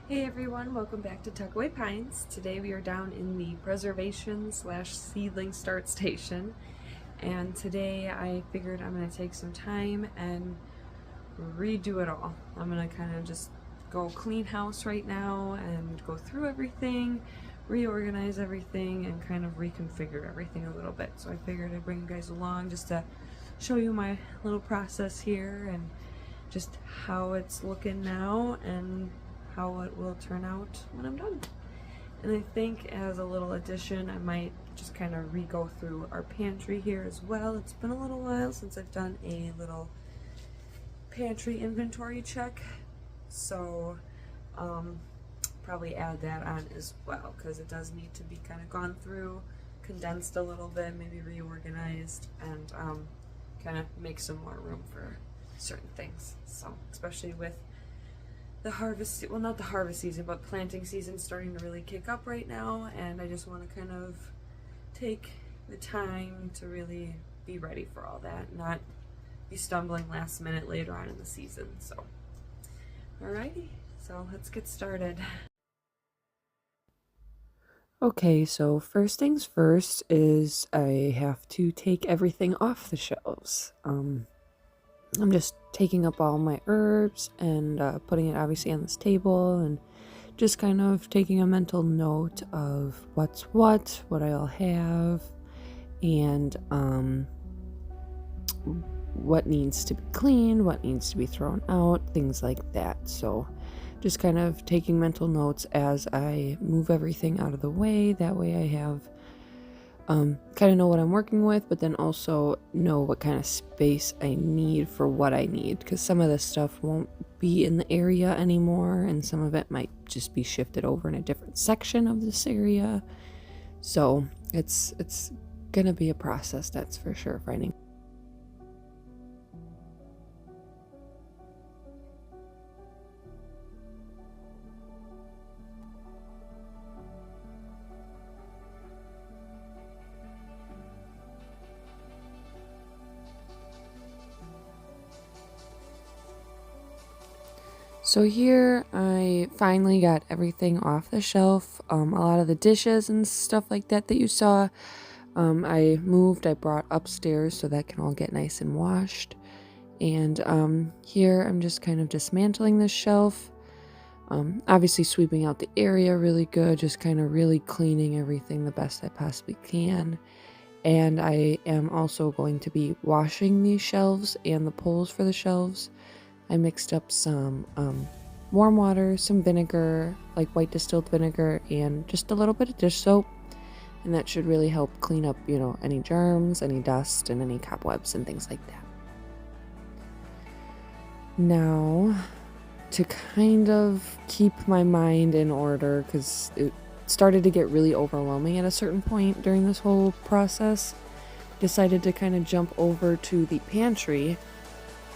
Hey everyone, welcome back to Tuckaway Pines. Today we are down in the preservation slash seedling start station, and today I figured I'm going to take some time and redo it all. I'm going to kind of just go clean house right now and go through everything, reorganize everything, and kind of reconfigure everything a little bit. So I figured I'd bring you guys along just to show you my little process here and just how it's looking now and how it will turn out when I'm done. And I think as a little addition, I might just kind of re-go through our pantry here as well. It's been a little while since I've done a little pantry inventory check, so probably add that on as well, because it does need to be kind of gone through, condensed a little bit, maybe reorganized, and kind of make some more room for certain things. So especially with the harvest, well, not the harvest season, but planting season starting to really kick up right now, and I just want to kind of take the time to really be ready for all that, not be stumbling last minute later on in the season. So alrighty, so let's get started. Okay, so first things first is I have to take everything off the shelves. I'm just taking up all my herbs and putting it obviously on this table, and just kind of taking a mental note of what's what I all have, and what needs to be cleaned, what needs to be thrown out, things like that. So just kind of taking mental notes as I move everything out of the way. That way I have kind of know what I'm working with, but then also know what kind of space I need for what I need, because some of this stuff won't be in the area anymore, and some of it might just be shifted over in a different section of this area. So it's gonna be a process, that's for sure, finding. So here I finally got everything off the shelf. A lot of the dishes and stuff like that you saw, I brought upstairs so that can all get nice and washed. And here I'm just kind of dismantling this shelf. Obviously sweeping out the area really good, just kind of really cleaning everything the best I possibly can. And I am also going to be washing these shelves and the poles for the shelves. I mixed up some warm water, some vinegar, like white distilled vinegar, and just a little bit of dish soap. And that should really help clean up, any germs, any dust, and any cobwebs and things like that. Now, to kind of keep my mind in order, because it started to get really overwhelming at a certain point during this whole process, decided to kind of jump over to the pantry.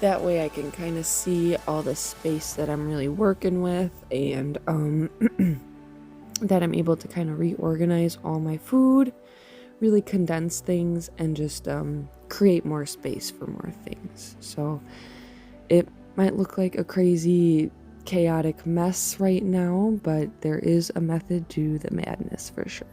That way I can kind of see all the space that I'm really working with, and that I'm able to kind of reorganize all my food, really condense things, and just create more space for more things. So it might look like a crazy, chaotic mess right now, but there is a method to the madness for sure.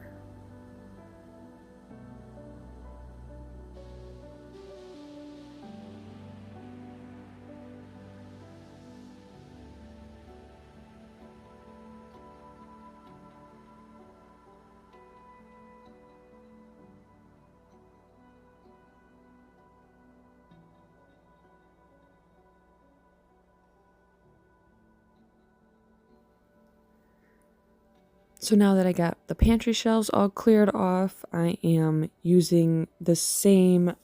So now that I got the pantry shelves all cleared off, I am using the same,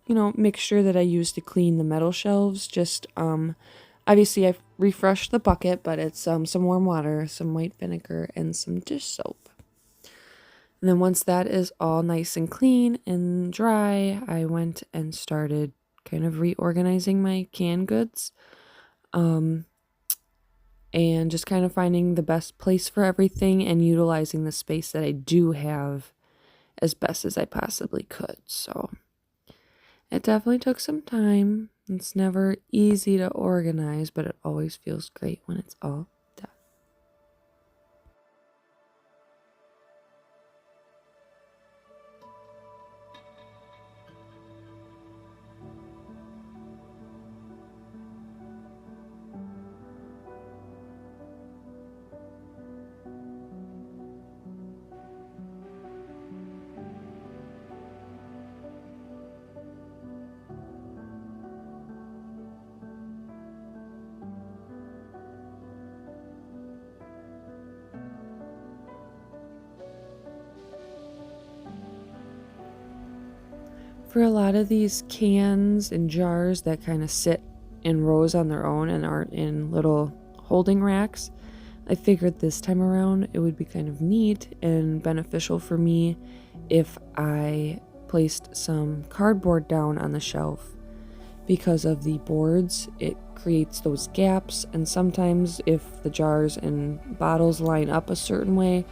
mixture that I used to clean the metal shelves. Just, obviously I've refreshed the bucket, but it's some warm water, some white vinegar, and some dish soap. And then once that is all nice and clean and dry, I went and started kind of reorganizing my canned goods. And just kind of finding the best place for everything and utilizing the space that I do have as best as I possibly could. So it definitely took some time. It's never easy to organize, but it always feels great when it's all done. For a lot of these cans and jars that kind of sit in rows on their own and aren't in little holding racks, I figured this time around it would be kind of neat and beneficial for me if I placed some cardboard down on the shelf. Because of the boards, it creates those gaps, and sometimes if the jars and bottles line up a certain way,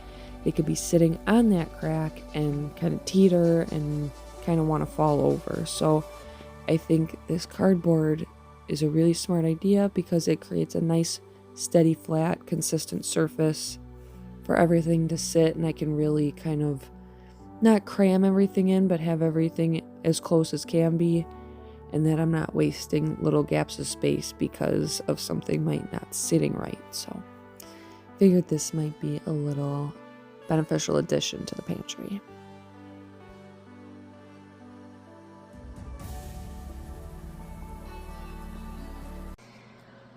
they could be sitting on that crack and kind of teeter and kind of want to fall over. So I think this cardboard is a really smart idea because it creates a nice, steady, flat, consistent surface for everything to sit, and I can really kind of not cram everything in, but have everything as close as can be, and that I'm not wasting little gaps of space because of something might not sitting right. So figured this might be a little beneficial addition to the pantry.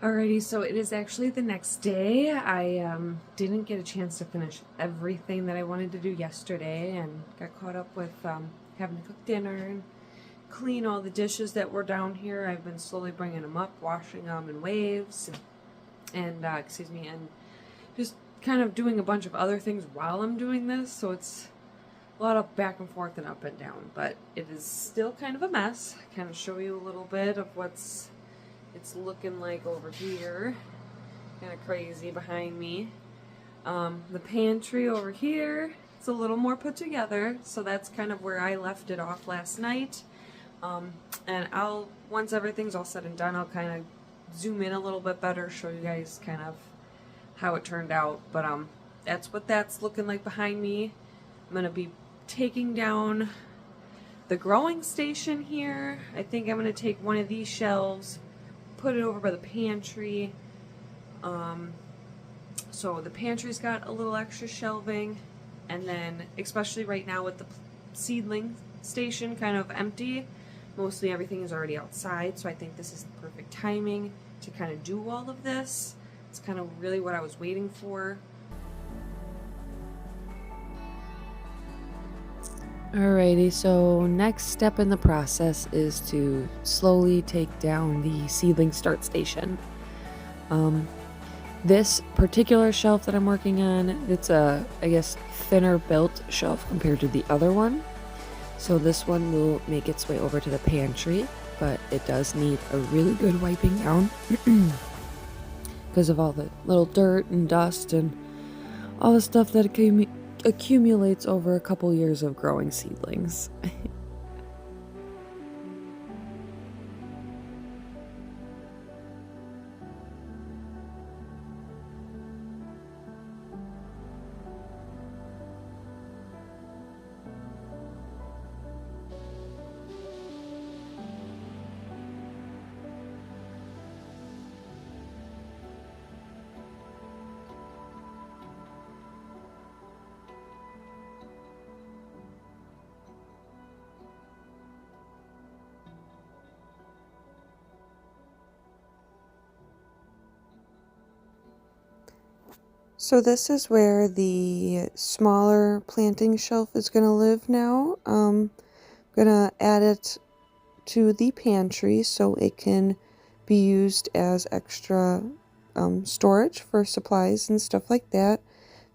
Alrighty, so it is actually the next day. I didn't get a chance to finish everything that I wanted to do yesterday and got caught up with having to cook dinner and clean all the dishes that were down here. I've been slowly bringing them up, washing them in waves, and just kind of doing a bunch of other things while I'm doing this, so it's a lot of back and forth and up and down, but it is still kind of a mess. Kind of show you a little bit of what's it's looking like over here. Kind of crazy behind me. The pantry over here, it's a little more put together, so that's kind of where I left it off last night. And once everything's all said and done, I'll kind of zoom in a little bit better, show you guys kind of how it turned out. But that's what that's looking like behind me. I'm going to be taking down the growing station here. I think I'm going to take one of these shelves, put it over by the pantry. So the pantry's got a little extra shelving, and then especially right now with the seedling station kind of empty, mostly everything is already outside, so I think this is the perfect timing to kind of do all of this. It's kind of really what I was waiting for. Alrighty, so next step in the process is to slowly take down the Seedling Start Station. This particular shelf that I'm working on, it's a, I guess, thinner built shelf compared to the other one. So this one will make its way over to the pantry, but it does need a really good wiping down because of all the little dirt and dust and all the stuff that accumulates over a couple years of growing seedlings. So this is where the smaller planting shelf is going to live now. I'm going to add it to the pantry so it can be used as extra storage for supplies and stuff like that.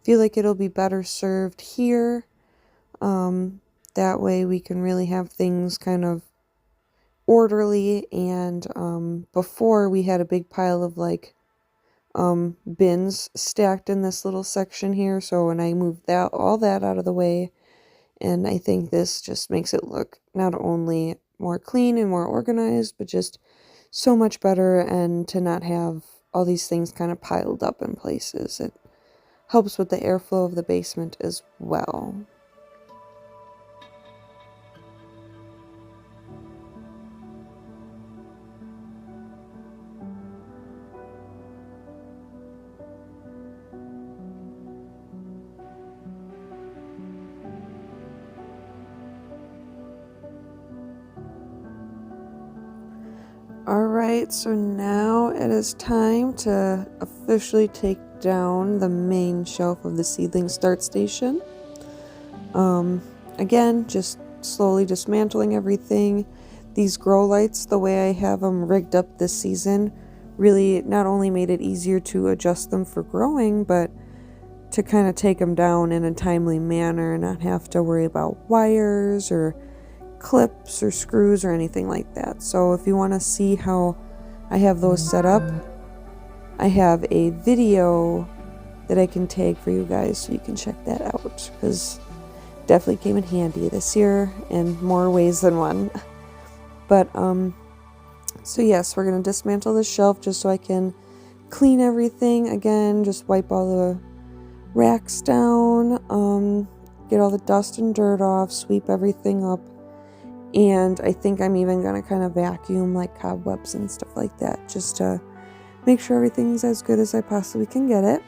Feel like it'll be better served here. That way we can really have things kind of orderly, and before we had a big pile of like bins stacked in this little section here, so when I moved all that out of the way, and I think this just makes it look not only more clean and more organized, but just so much better, and to not have all these things kind of piled up in places. It helps with the airflow of the basement as well. Alright, so now it is time to officially take down the main shelf of the Seedling Start Station. Again, just slowly dismantling everything. These grow lights, the way I have them rigged up this season, really not only made it easier to adjust them for growing, but to kind of take them down in a timely manner and not have to worry about wires or clips or screws or anything like that. So if you want to see how I have those set up, I have a video that I can tag for you guys so you can check that out, because definitely came in handy this year in more ways than one. But so yes, we're gonna dismantle the shelf just so I can clean everything again, just wipe all the racks down, get all the dust and dirt off, sweep everything up, and I think I'm even gonna kind of vacuum like cobwebs and stuff like that, just to make sure everything's as good as I possibly can get it.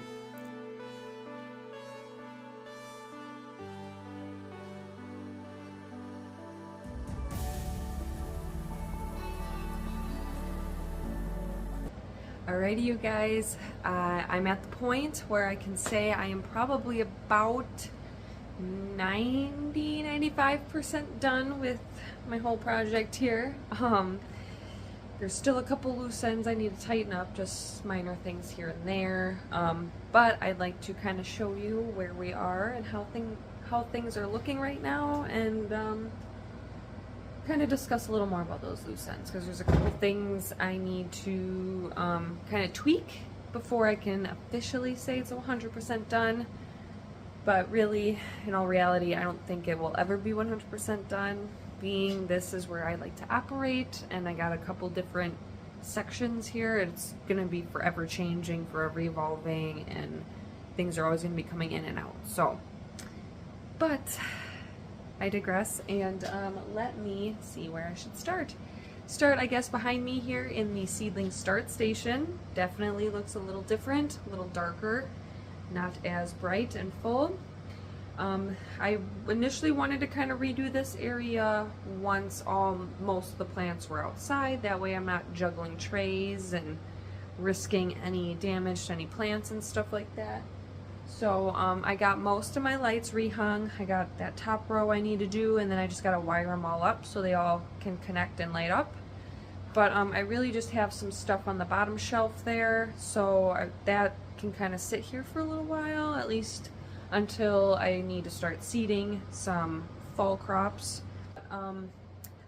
Alrighty, you guys, I'm at the point where I can say I am probably about 90-95% done with my whole project here. There's still a couple loose ends I need to tighten up, just minor things here and there, but I'd like to kind of show you where we are and how things are looking right now, and kind of discuss a little more about those loose ends, because there's a couple things I need to kind of tweak before I can officially say it's 100% done. But really, in all reality, I don't think it will ever be 100% done, being this is where I like to operate, and I got a couple different sections here. It's gonna be forever changing, forever evolving, and things are always gonna be coming in and out. So, but I digress, and let me see where I should start. I guess, behind me here in the Seedling Start Station. Definitely looks a little different, a little darker, not as bright and full. I initially wanted to kind of redo this area once most of the plants were outside. That way I'm not juggling trays and risking any damage to any plants and stuff like that. So I got most of my lights rehung. I got that top row I need to do, and then I just got to wire them all up so they all can connect and light up. But I really just have some stuff on the bottom shelf there, so that can kind of sit here for a little while, at least until I need to start seeding some fall crops.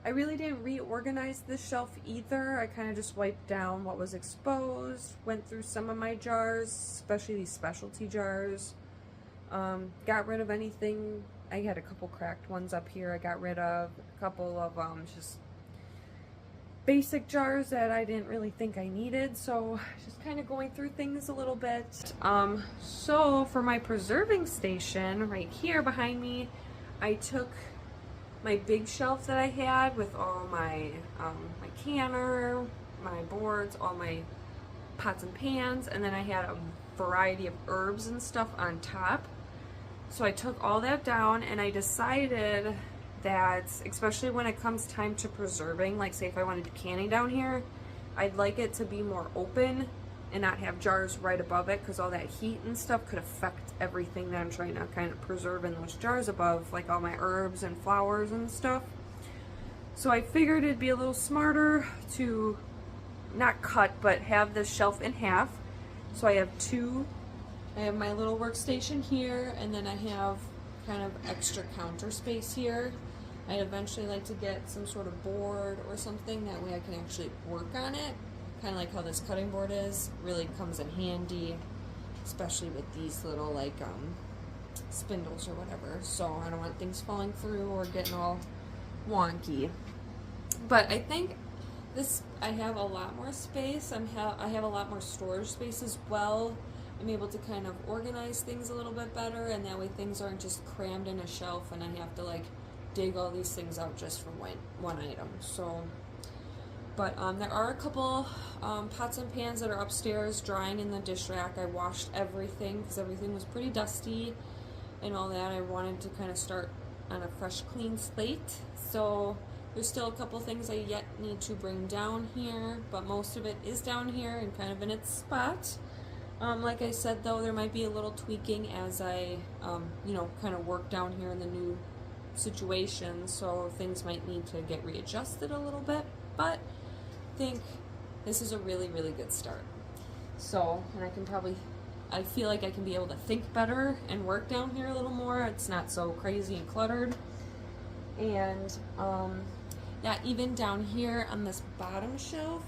I really didn't reorganize this shelf either. I kind of just wiped down what was exposed, went through some of my jars, especially these specialty jars. Got rid of anything. I had a couple cracked ones up here. I got rid of a couple of just basic jars that I didn't really think I needed. So just kind of going through things a little bit. So for my preserving station right here behind me, I took my big shelf that I had with all my my canner, my boards, all my pots and pans, and then I had a variety of herbs and stuff on top. So I took all that down, and I decided that, especially when it comes time to preserving, like say if I wanted to do canning down here, I'd like it to be more open and not have jars right above it, because all that heat and stuff could affect everything that I'm trying to kind of preserve in those jars above, like all my herbs and flowers and stuff. So I figured it'd be a little smarter to not cut, but have this shelf in half. So I have my little workstation here, and then I have kind of extra counter space here. I'd eventually like to get some sort of board or something, that way I can actually work on it. Kind of like how this cutting board is, really comes in handy, especially with these little like spindles or whatever. So I don't want things falling through or getting all wonky. But I think I have a lot more space. I have a lot more storage space as well. I'm able to kind of organize things a little bit better, and that way things aren't just crammed in a shelf and I have to like dig all these things out just for one item. So, but there are a couple pots and pans that are upstairs drying in the dish rack. I washed everything because everything was pretty dusty and all that. I wanted to kind of start on a fresh, clean slate. So there's still a couple things I yet need to bring down here, but most of it is down here and kind of in its spot. Like I said, though, there might be a little tweaking as I, kind of work down here in the new situations, so things might need to get readjusted a little bit, but I think this is a really, really good start. So, and I feel like I can be able to think better and work down here a little more. It's not so crazy and cluttered. And yeah, even down here on this bottom shelf,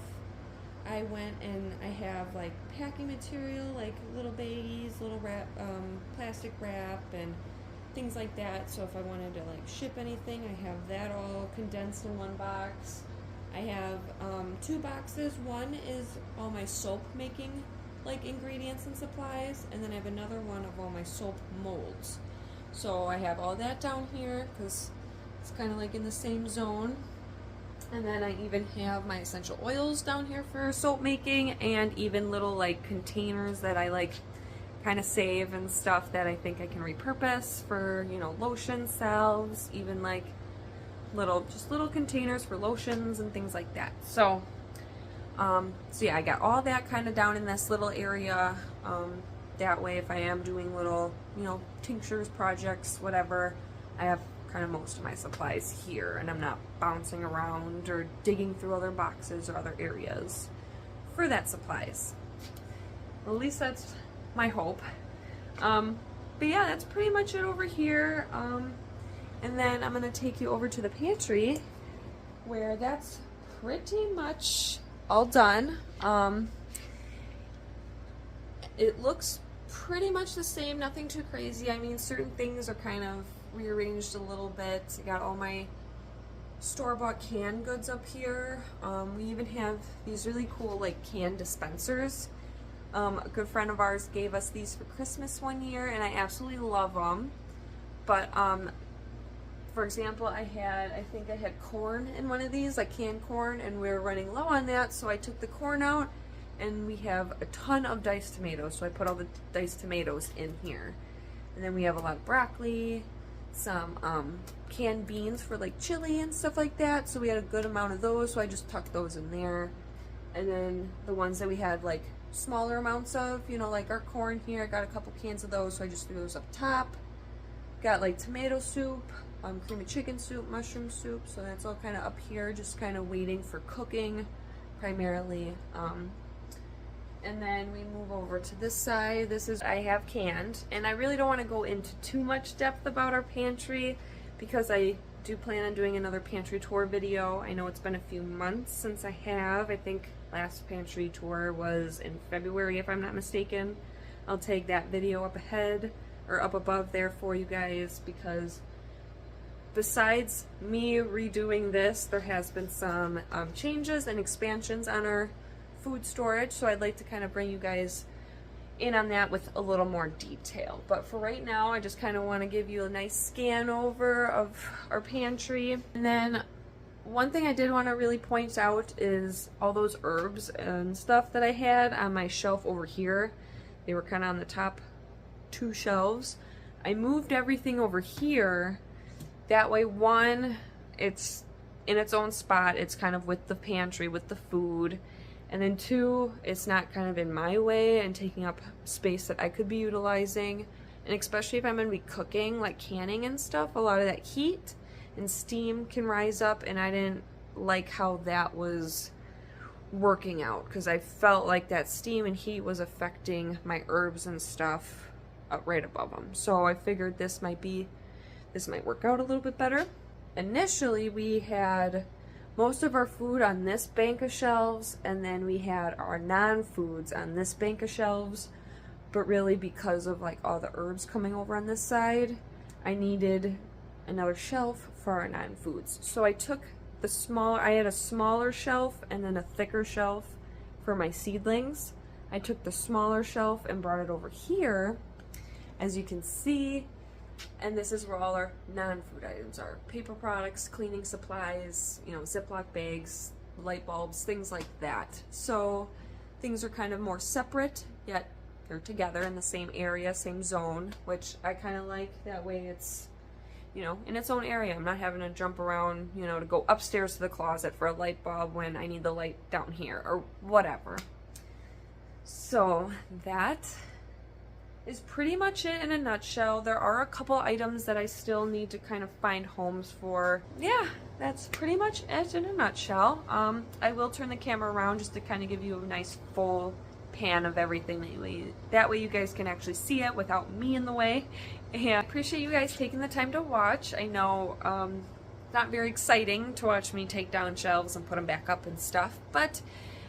I went and I have like packing material, like little baggies, little wrap, plastic wrap, and things like that. So if I wanted to like ship anything, I have that all condensed in one box. I have 2 boxes. One is all my soap making like ingredients and supplies, and then I have another one of all my soap molds. So I have all that down here because it's kind of like in the same zone. And then I even have my essential oils down here for soap making, and even little like containers that I like kind of save and stuff that I think I can repurpose for, you know, lotion salves, even like just little containers for lotions and things like that. So yeah, I got all that kind of down in this little area. That way, if I am doing little, you know, tinctures, projects, whatever, I have kind of most of my supplies here, and I'm not bouncing around or digging through other boxes or other areas for that supplies. At least that's my hope. But yeah, that's pretty much it over here. And then I'm gonna take you over to the pantry, where that's pretty much all done. It looks pretty much the same, nothing too crazy. I mean, certain things are kind of rearranged a little bit. I got all my store-bought canned goods up here. We even have these really cool like can dispensers. A good friend of ours gave us these for Christmas one year, and I absolutely love them. But for example, I think I had corn in one of these, like canned corn, and we were running low on that, so I took the corn out, and we have a ton of diced tomatoes, so I put all the diced tomatoes in here. And then we have a lot of broccoli, some canned beans for like chili and stuff like that, so we had a good amount of those, so I just tucked those in there. And then the ones that we had like smaller amounts of, you know, like our corn here, I got a couple cans of those, so I just threw those up top. Got like tomato soup, creamy chicken soup, mushroom soup, so that's all kind of up here, just kind of waiting for cooking primarily. And then we move over to this side. This is I have canned, and I really don't want to go into too much depth about our pantry because I do plan on doing another pantry tour video. I know it's been a few months since I have. I think last pantry tour was in February, if I'm not mistaken. I'll take that video up ahead or up above there for you guys, because besides me redoing this, there has been some changes and expansions on our food storage, so I'd like to kind of bring you guys in on that with a little more detail. But for right now, I just kind of want to give you a nice scan over of our pantry. And then one thing I did want to really point out is all those herbs and stuff that I had on my shelf over here. They were kind of on the top 2 shelves. I moved everything over here. That way, one, it's in its own spot. It's kind of with the pantry, with the food. And then 2, it's not kind of in my way and taking up space that I could be utilizing. And especially if I'm going to be cooking, like canning and stuff, a lot of that heat and steam can rise up, and I didn't like how that was working out, because I felt like that steam and heat was affecting my herbs and stuff right above them. So I figured this might work out a little bit better. Initially, we had most of our food on this bank of shelves, and then we had our non-foods on this bank of shelves. But really, because of like all the herbs coming over on this side, I needed another shelf for our non-foods. So I took I had a smaller shelf and then a thicker shelf for my seedlings. I took the smaller shelf and brought it over here, as you can see. And this is where all our non-food items are. Paper products, cleaning supplies, you know, Ziploc bags, light bulbs, things like that. So things are kind of more separate, yet they're together in the same area, same zone, which I kind of like. That way it's, you know, in its own area. I'm not having to jump around, you know, to go upstairs to the closet for a light bulb when I need the light down here or whatever. So that is pretty much it in a nutshell. There are a couple items that I still need to kind of find homes for. Yeah, that's pretty much it in a nutshell. I will turn the camera around just to kind of give you a nice full pan of everything. That way you guys can actually see it without me in the way. And I appreciate you guys taking the time to watch. I know not very exciting to watch me take down shelves and put them back up and stuff, but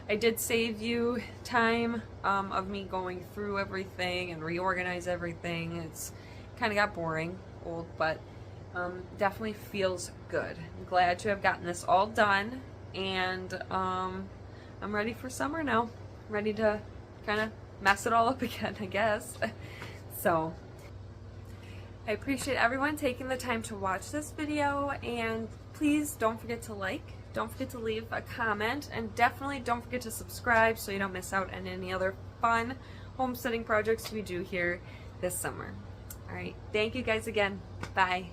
I did save you time of me going through everything and reorganize everything. It's kind of got boring, old, but definitely feels good. I'm glad to have gotten this all done, and I'm ready for summer now. Ready to kind of mess it all up again, I guess. So I appreciate everyone taking the time to watch this video, and please don't forget to like. Don't forget to leave a comment, and definitely don't forget to subscribe so you don't miss out on any other fun homesteading projects we do here this summer. Alright, thank you guys again. Bye.